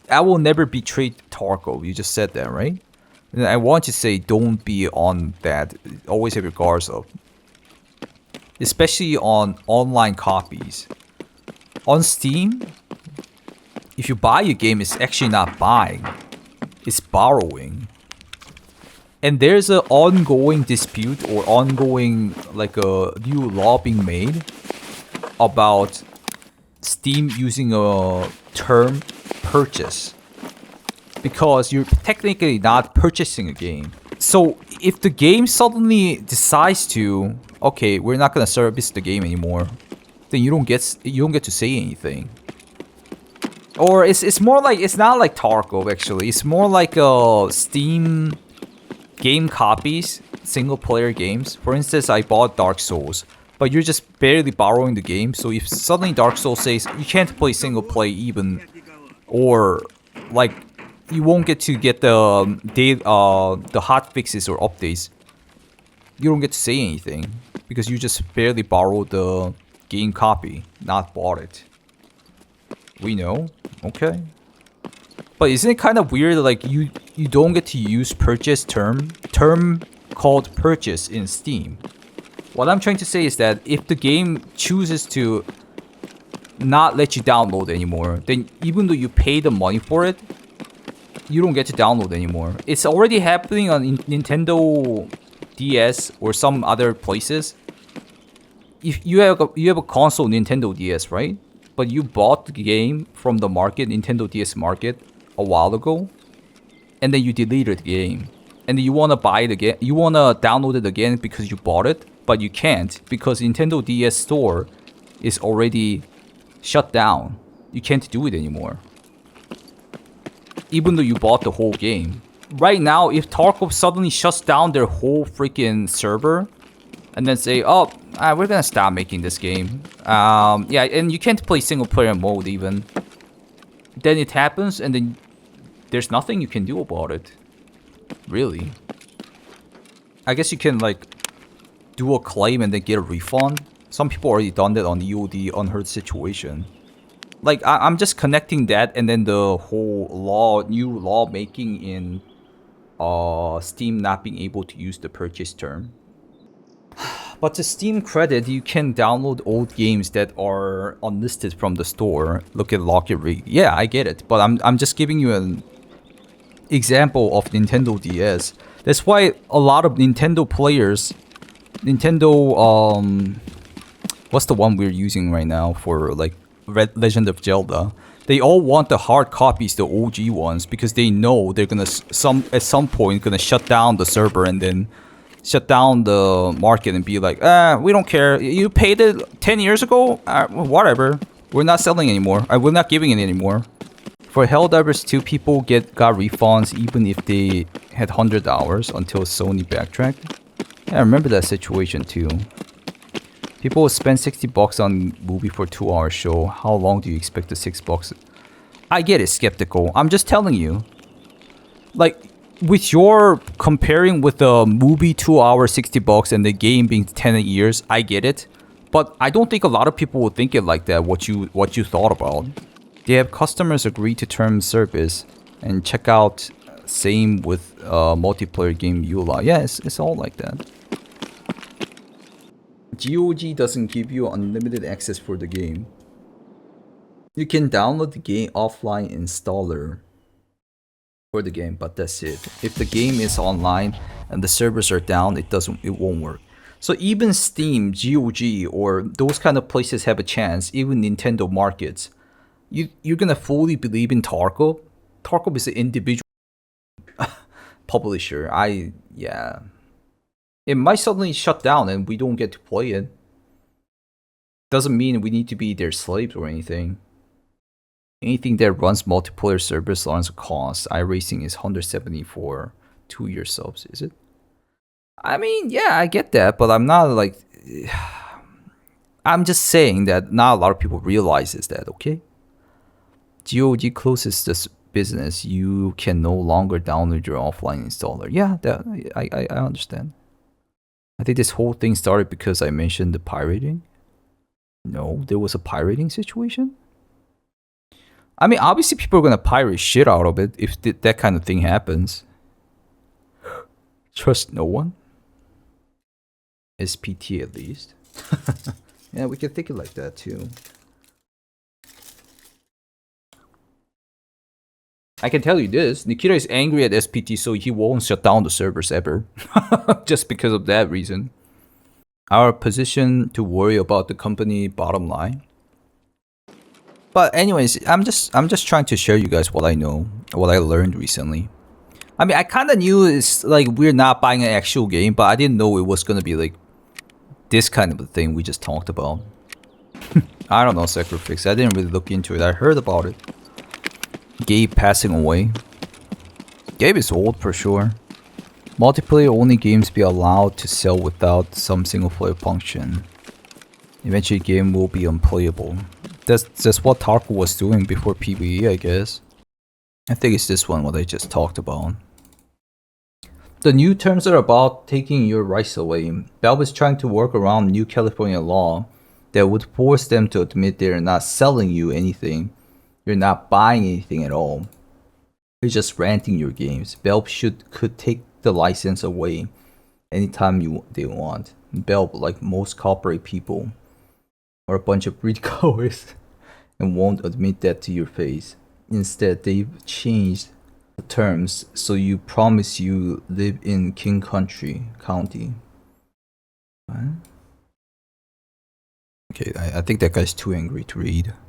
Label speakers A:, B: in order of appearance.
A: I will never betray Tarkov. You just said that, right? And I want to say don't be on that. Always have your guards up. Especially on online copies. On Steam, if you buy a game, it's actually not buying. It's borrowing. And there's an ongoing dispute or ongoing like a new law being made about Steam using a term purchase because you're technically not purchasing a game. So if the game suddenly decides to, okay, we're not gonna service the game anymore, then you don't get to say anything. Or it's more like, it's not like Tarkov actually. It's more like Steam game copies, single player games. For instance, I bought Dark Souls, but you're just barely borrowing the game. So if suddenly Dark Souls says you can't play single play even, or like you won't get to get the hot fixes or updates, you don't get to say anything because you just barely borrowed the game copy, not bought it. We know, okay. But isn't it kind of weird, like you don't get to use purchase term called purchase in Steam? What I'm trying to say is that if the game chooses to not let you download anymore, then even though you pay the money for it, you don't get to download anymore. It's already happening on Nintendo DS or some other places. If you have a console, Nintendo DS, right? But you bought the game from the market, Nintendo DS market, a while ago, and then you deleted the game, and then you wanna buy it again, you wanna download it again because you bought it, but you can't because Nintendo DS store is already shut down. You can't do it anymore, even though you bought the whole game. Right now, if Tarkov suddenly shuts down their whole freaking server, and then say, oh, we're gonna stop making this game. Yeah, and you can't play single player mode even. Then it happens, and then there's nothing you can do about it. Really. I guess you can like do a claim and then get a refund. Some people already done that on EOD Unheard Situation. Like I'm just connecting that and then the whole new law making in Steam not being able to use the purchase term. But to Steam credit, you can download old games that are unlisted from the store. Look at Rocket League. Yeah, I get it, but I'm just giving you an example of Nintendo DS. That's why a lot of Nintendo players, what's the one we're using right now for like Legend of Zelda? They all want the hard copies, the OG ones, because they know they're gonna at some point gonna shut down the server and then shut down the market and be like, we don't care. You paid it 10 years ago? Whatever. We're not selling anymore. We're not giving it anymore. For Helldivers 2, people got refunds even if they had 100 hours until Sony backtracked. Yeah, I remember that situation too. People will spend 60 bucks on movie for 2-hour show. How long do you expect the 6 bucks? I get it, skeptical. I'm just telling you. Like, with your comparing with the movie 2 hours 60 bucks and the game being 10 years, I get it, but I don't think a lot of people would think it like that. What you thought about? They have customers agree to term service and check out. Same with multiplayer game EULA. Yeah, it's all like that. GOG doesn't give you unlimited access for the game. You can download the game offline installer for the game, but that's it. If the game is online and the servers are down, it won't work. So even Steam, GOG, or those kind of places have a chance. Even Nintendo markets, you're gonna fully believe in Tarkov. Tarkov is an individual publisher. Yeah, it might suddenly shut down and we don't get to play it. Doesn't mean we need to be their slaves or anything. Anything that runs multiplayer servers runs a cost. iRacing is 170 for 2-year subs, is it? I mean, yeah, I get that, but I'm not like... I'm just saying that not a lot of people realizes that, okay? GOG closes this business. You can no longer download your offline installer. Yeah, I understand. I think this whole thing started because I mentioned the pirating. No, there was a pirating situation? I mean, obviously people are gonna pirate shit out of it if that kind of thing happens. Trust no one. SPT at least. Yeah, we can think it like that too. I can tell you this, Nikita is angry at SPT, so he won't shut down the servers ever. Just because of that reason. Our position to worry about the company bottom line. But anyways, I'm just trying to share you guys what I know, what I learned recently. I mean, I kind of knew it's like we're not buying an actual game, but I didn't know it was gonna be like this kind of a thing we just talked about. I don't know, Sacrifix. I didn't really look into it. I heard about it. Gabe passing away. Gabe is old for sure. Multiplayer only games be allowed to sell without some single player function. Eventually game will be unplayable. That's what Tarkov was doing before PvE, I guess. I think it's this one what I just talked about. The new terms are about taking your rights away. Valve is trying to work around new California law that would force them to admit they're not selling you anything. You're not buying anything at all. You're just renting your games. Valve could take the license away anytime they want. Valve, like most corporate people, are a bunch of greedy cowards and won't admit that to your face. Instead, they've changed the terms so you promise you live in King County. What? Okay, I think that guy's too angry to read.